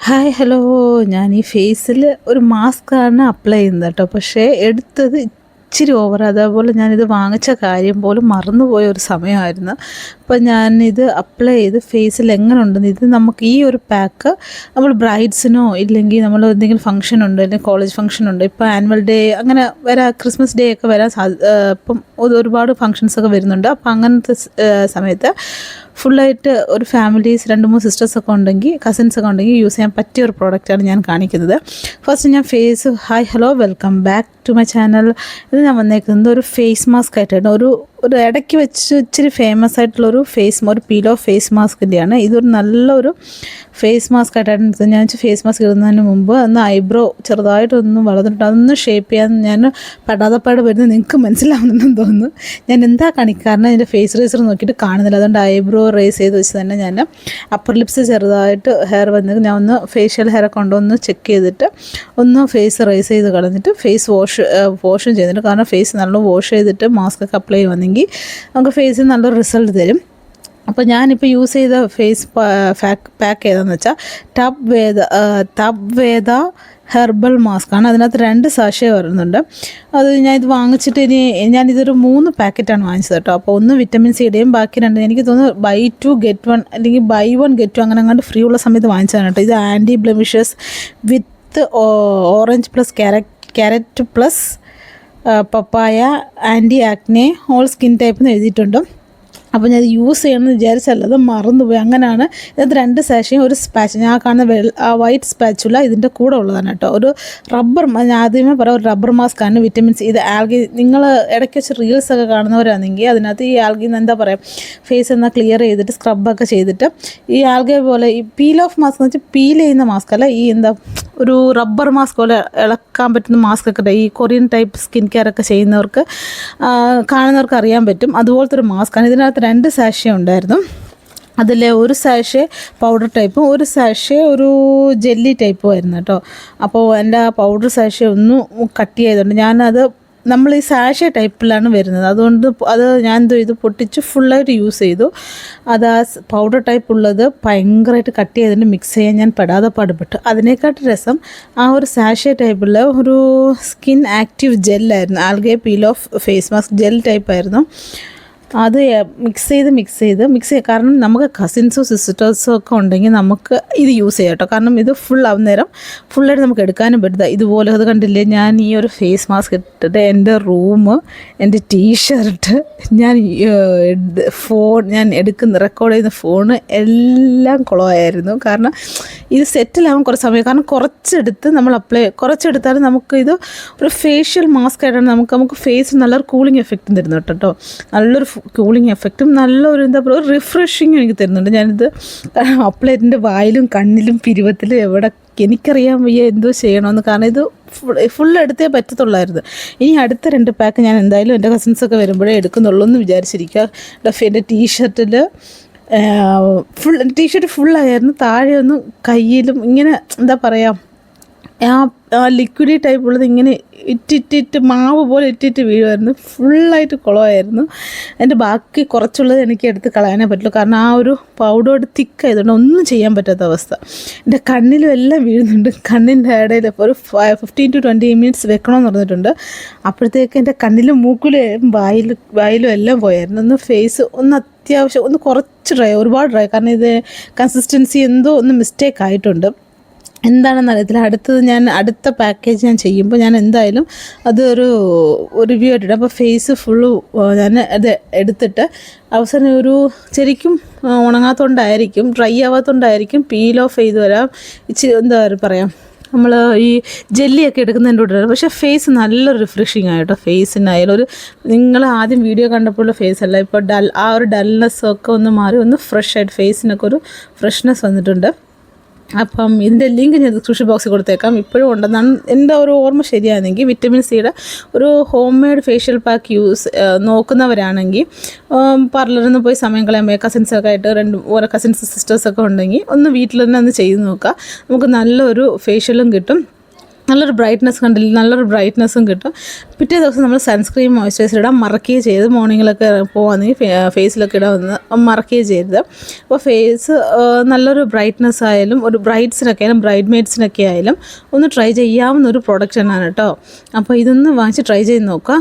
Hi hello. ഞാൻ ഈ ഫേസിൽ ഒരു മാസ്കാണ് അപ്ലൈ ചെയ്യുന്നത് കേട്ടോ. പക്ഷേ എടുത്തത് ഇച്ചിരി ഓവർ. അതേപോലെ ഞാനിത് വാങ്ങിച്ച കാര്യം പോലും മറന്നുപോയ ഒരു സമയമായിരുന്നു. അപ്പോൾ ഞാനിത് അപ്ലൈ ചെയ്ത് ഫേസിൽ എങ്ങനെ ഉണ്ടെന്ന്, ഇത് നമുക്ക് ഈ ഒരു പാക്ക് നമ്മൾ ബ്രൈഡ്സിനോ ഇല്ലെങ്കിൽ നമ്മൾ എന്തെങ്കിലും ഫംഗ്ഷൻ ഉണ്ട്, അല്ലെങ്കിൽ കോളേജ് ഫംഗ്ഷൻ ഉണ്ട്, ഇപ്പോൾ ആനുവൽ ഡേ അങ്ങനെ ക്രിസ്മസ് ഡേ ഒക്കെ വരാൻ ഇപ്പം ഒരുപാട് ഫങ്ഷൻസൊക്കെ വരുന്നുണ്ട്. അപ്പോൾ അങ്ങനത്തെ സമയത്ത് ഫുള്ളായിട്ട് ഒരു ഫാമിലീസ് 2-3 സിസ്റ്റേഴ്സൊക്കെ ഉണ്ടെങ്കിൽ, കസിൻസൊക്കെ ഉണ്ടെങ്കിൽ യൂസ് ചെയ്യാൻ പറ്റിയ ഒരു പ്രോഡക്റ്റാണ് ഞാൻ കാണിക്കുന്നത്. ഫസ്റ്റ് ഞാൻ hi hello, welcome back to my channel. ഇത് ഞാൻ വന്നേക്കുന്നത് ഒരു ഫേസ് മാസ്ക് ആയിട്ടാണ്. ഒരു ഇടയ്ക്ക് വെച്ച് ഇച്ചിരി ഫേമസ് ആയിട്ടുള്ളൊരു ഒരു പീൽ ഓഫ് ഫേസ് മാസ്കിൻ്റെയാണ്. ഇതൊരു നല്ലൊരു ഫേസ് മാസ്ക് ആയിട്ടാണ്. ഞാൻ ഫേസ് മാസ്ക് ഇടുന്നതിന് മുമ്പ് ഐബ്രോ ചെറുതായിട്ടൊന്നും വളർന്നിട്ട് അതൊന്ന് ഷേപ്പ് ചെയ്യാൻ ഞാൻ പെടാതെപ്പാട് വരുന്നത് നിങ്ങൾക്ക് മനസ്സിലാവുന്നെന്ന് തോന്നുന്നു. ഞാൻ എന്താ കാണിക്കാരണം എൻ്റെ ഫേസ് റേസർ നോക്കിയിട്ട് കാണുന്നില്ല. അതുകൊണ്ട് ഐബ്രോ റേസ് ചെയ്ത് വെച്ച് തന്നെ ഞാൻ അപ്പർ ലിപ്സ് ചെറുതായിട്ട് ഹെയർ വന്നത് ഞാൻ ഒന്ന് ഫേഷ്യൽ ഹെയർ കൊണ്ടൊന്ന് ചെക്ക് ചെയ്തിട്ട് ഒന്ന് ഫേസ് റേസ് ചെയ്ത് കളഞ്ഞിട്ട് ഫേസ് വാഷും ചെയ്തിട്ട്, കാരണം ഫേസ് നല്ല വാഷ് ചെയ്തിട്ട് മാസ്ക് ഒക്കെ അപ്ലൈ ചെയ്യുവാണെങ്കിൽ നമുക്ക് ഫേസിൽ നല്ലൊരു റിസൾട്ട് തരും. അപ്പോൾ ഞാനിപ്പോൾ യൂസ് ചെയ്ത ഫേസ് പാക്ക് ഏതാണെന്ന് വെച്ചാൽ ടബ് വേദ ഹെർബൽ മാസ്കാണ്. അതിനകത്ത് 2 സാഷേ വരുന്നുണ്ട്. അത് ഞാനിത് വാങ്ങിച്ചിട്ട് ഞാനിതൊരു 3 പാക്കറ്റാണ് വാങ്ങിച്ചത് കേട്ടോ. അപ്പോൾ ഒന്ന് വിറ്റമിൻ സിയുടെയും ബാക്കി 2 എനിക്ക് തോന്നുന്നു buy 2 get 1 അല്ലെങ്കിൽ buy 1 get 2 അങ്ങനെ അങ്ങോട്ട് ഫ്രീ ഉള്ള സമയത്ത് വാങ്ങിച്ചതാണ് കേട്ടോ. ഇത് anti blemishes with orange plus carrot plus papaya, anti acne, all skin type എന്ന് എഴുതിയിട്ടുണ്ട്. അപ്പോൾ ഞാൻ യൂസ് ചെയ്യണമെന്ന് വിചാരിച്ചല്ല, അത് മറന്നുപോയി. അങ്ങനെയാണ്. ഇതിനകത്ത് 2 സാഷയും ഒരു സ്പാച്ച്, ഞാൻ കാണുന്ന വൈറ്റ് സ്പാച്ചുല ഇതിൻ്റെ കൂടെ ഉള്ളതാണ് കേട്ടോ. ഒരു ഞാൻ ആദ്യമേ പറയാം, ഒരു റബ്ബർ മാസ്കാണ്. Vitamin C. ഇത് ആൽഗി, നിങ്ങൾ ഇടയ്ക്ക് വെച്ച് റീൽസൊക്കെ കാണുന്നവരാണെങ്കിൽ അതിനകത്ത് ഈ ആൽഗി എന്താ പറയുക, ഫേസ് എന്നാൽ ക്ലിയർ ചെയ്തിട്ട് സ്ക്രബൊക്കെ ചെയ്തിട്ട് ഈ ആൽഗെ പോലെ ഈ പീൽ ഓഫ് മാസ്ക് എന്ന് വെച്ചാൽ പീൽ ചെയ്യുന്ന മാസ്ക് അല്ല, ഈ ഒരു റബ്ബർ മാസ്ക് പോലെ ഇളക്കാൻ പറ്റുന്ന മാസ്ക് ഒക്കെ ഈ കൊറിയൻ ടൈപ്പ് സ്കിൻ കെയർ ഒക്കെ ചെയ്യുന്നവർക്ക് കാണുന്നവർക്ക് അറിയാൻ പറ്റും. അതുപോലത്തെ ഒരു മാസ്കാണ്. ഇതിനകത്ത് 2 സാഷേ ഉണ്ടായിരുന്നു. അതിൽ ഒരു സാഷേ പൗഡർ ടൈപ്പും ഒരു സാഷേ ഒരു ജെല്ലി ടൈപ്പും ആയിരുന്നു കേട്ടോ. അപ്പോൾ എൻ്റെ പൗഡർ സാഷേ ഒന്ന് കട്ട് ചെയ്തുകൊണ്ട് നമ്മൾ ഈ സാഷേ ടൈപ്പിലാണ് വരുന്നത്. അതുകൊണ്ട് ഞാൻ ഇത് പൊട്ടിച്ച് ഫുള്ളായിട്ട് യൂസ് ചെയ്തു. അത് ആ പൗഡർ ടൈപ്പ് ഉള്ളത് ഭയങ്കരമായിട്ട് കട്ട് ചെയ്തിട്ട് മിക്സ് ചെയ്യാൻ ഞാൻ പെടാതെ പാടുപെട്ടു. അതിനേക്കാട്ട് രസം ആ ഒരു സാഷേ ടൈപ്പുള്ള ഒരു സ്കിൻ ആക്റ്റീവ് ജെല്ലായിരുന്നു. Algae peel off face mask gel ടൈപ്പായിരുന്നു. അത് മിക്സ് ചെയ്ത് കാരണം നമുക്ക് കസിൻസോ സിസ്റ്റേഴ്സോ ഒക്കെ ഉണ്ടെങ്കിൽ നമുക്ക് ഇത് യൂസ് ചെയ്യാം കേട്ടോ. കാരണം ഇത് ഫുള്ളായിട്ട് നമുക്ക് എടുക്കാനും പറ്റില്ല. ഇതുപോലെ അത് കണ്ടില്ലേ, ഞാൻ ഈ ഒരു ഫേസ് മാസ്ക് ഇട്ടിട്ട് എൻ്റെ എൻ്റെ ടീഷർട്ട്, ഞാൻ റെക്കോർഡ് ചെയ്യുന്ന ഫോണ് എല്ലാം കുളമായിരുന്നു. കാരണം ഇത് സെറ്റിലാവാൻ കുറച്ച് സമയം, കാരണം കുറച്ചെടുത്താലും നമുക്കിത് ഒരു ഫേഷ്യൽ മാസ്ക് ആയിട്ടാണ് നമുക്ക് ഫേസ് നല്ലൊരു കൂളിംഗ് എഫക്റ്റും തരുന്നു കേട്ടോ. നല്ലൊരു കൂളിംഗ് എഫക്റ്റും നല്ലൊരു ഒരു റിഫ്രഷിങ്ങും എനിക്ക് തരുന്നുണ്ട്. ഞാനിത് അപ്ലൈ എൻ്റെ വായിലും കണ്ണിലും പിരിവത്തിലും എവിടെ എനിക്കറിയാൻ വയ്യ എന്തോ ചെയ്യണമെന്ന്. കാരണം ഇത് ഫുൾ എടുത്തേ പറ്റത്തുള്ളായിരുന്നു. ഇനി അടുത്ത 2 പാക്ക് ഞാൻ എന്തായാലും എൻ്റെ കസിൻസൊക്കെ വരുമ്പോഴേ എടുക്കുന്നുള്ളൂ എന്ന് വിചാരിച്ചിരിക്കുക. എൻ്റെ ടീഷർട്ട് ഫുള്ളായിരുന്നു. താഴെ ഒന്നും കയ്യിലും ഇങ്ങനെ എന്താ പറയുക, ആ ലിക്വിഡി ടൈപ്പുള്ളത് ഇങ്ങനെ ഇറ്റിട്ട് മാവ് പോലെ ഇറ്റിട്ട് വീഴുമായിരുന്നു. ഫുള്ളായിട്ട് കുളമായിരുന്നു. എൻ്റെ ബാക്കി കുറച്ചുള്ളത് എനിക്ക് എടുത്ത് കളയാനേ പറ്റുള്ളൂ. കാരണം ആ ഒരു പൗഡറോട് തിക്കായതുകൊണ്ട് ഒന്നും ചെയ്യാൻ പറ്റാത്ത അവസ്ഥ. എൻ്റെ കണ്ണിലും എല്ലാം വീഴുന്നുണ്ട്. കണ്ണിൻ്റെ ഇടയിൽ ഇപ്പോൾ ഒരു 15 to 20 മിനിറ്റ്സ് വെക്കണമെന്ന് പറഞ്ഞിട്ടുണ്ട്. അപ്പോഴത്തേക്ക് എൻ്റെ കണ്ണിലും മൂക്കിലും വായിലും എല്ലാം പോയായിരുന്നു. ഫേസ് അത്യാവശ്യം കുറച്ച് ഒരുപാട് ഡ്രൈ, കാരണം ഇത് കൺസിസ്റ്റൻസി എന്തോ മിസ്റ്റേക്ക് ആയിട്ടുണ്ട്. എന്താണെന്ന് അറിയത്തില്ല. അടുത്ത പാക്കേജ് ഞാൻ ചെയ്യുമ്പോൾ ഞാൻ എന്തായാലും അതൊരു റിവ്യൂ ആയിട്ടിടും. അപ്പോൾ ഫേസ് ഫുള്ള് ഞാൻ അത് എടുത്തിട്ട് അവസാനം ശരിക്കും ഉണങ്ങാത്തതുകൊണ്ടായിരിക്കും, ഡ്രൈ ആവാത്തതുകൊണ്ടായിരിക്കും പീൽ ഓഫ് ചെയ്ത് വരാം. എന്താ പറയാം, നമ്മൾ ഈ ജെല്ലിയൊക്കെ എടുക്കുന്നതിൻ്റെ കൂടെ. പക്ഷേ ഫേസ് നല്ലൊരു റിഫ്രഷിങ് ആയിട്ടോ. ഫേസിനായാലും നിങ്ങൾ ആദ്യം വീഡിയോ കണ്ടപ്പോഴുള്ള ഫേസ് അല്ല, ഇപ്പോൾ ആ ഒരു ഡൾനെസ്സൊക്കെ ഒന്ന് മാറി ഒന്ന് ഫ്രഷ് ആയിട്ട് ഫേസിനൊക്കെ ഒരു ഫ്രഷ്നെസ് വന്നിട്ടുണ്ട്. അപ്പം ഇതിൻ്റെ ലിങ്ക് ഞാൻ ഡിസ്ക്രിപ്ഷൻ ബോക്സിൽ കൊടുത്തേക്കാം. ഇപ്പോഴും ഉണ്ടെന്നാണ് എൻ്റെ ഒരു ഓർമ്മ ശരിയാണെങ്കിൽ. വിറ്റമിൻ സിയുടെ ഒരു ഹോം മെയ്ഡ് ഫേഷ്യൽ പാക്ക് നോക്കുന്നവരാണെങ്കിൽ പാർലറിൽ നിന്ന് പോയി സമയം കളയാൻ കസിൻസൊക്കെ ആയിട്ട് കസിൻസ് സിസ്റ്റേഴ്സൊക്കെ ഉണ്ടെങ്കിൽ ഒന്ന് വീട്ടിൽ തന്നെ ഒന്ന് ചെയ്ത് നോക്കുക. നമുക്ക് നല്ലൊരു ഫേഷ്യലും കിട്ടും. നല്ലൊരു ബ്രൈറ്റ്നസ് കണ്ടില്ല, നല്ലൊരു ബ്രൈറ്റ്നസ്സും കിട്ടും. പിറ്റേ ദിവസം നമ്മൾ സൺസ്ക്രീൻ മോയ്സ്ചറൈസർ ഇടാൻ മറക്കുകയും ചെയ്ത് മോർണിംഗിലൊക്കെ പോകുകയാണെങ്കിൽ ഫേസിലൊക്കെ ഇടാൻ മറക്കുകയും ചെയ്യരുത്. അപ്പോൾ ഫേസ് നല്ലൊരു ബ്രൈറ്റ്നസ് ആയാലും ഒരു ബ്രൈഡ്സിനൊക്കെ ആയാലും ബ്രൈഡ് മെയ്ഡ്സിനൊക്കെ ആയാലും ഒന്ന് ട്രൈ ചെയ്യാവുന്ന ഒരു പ്രോഡക്റ്റ് തന്നെയാണ് കേട്ടോ. അപ്പോൾ ഇതൊന്ന് വാങ്ങിച്ച് ട്രൈ ചെയ്ത് നോക്കുക.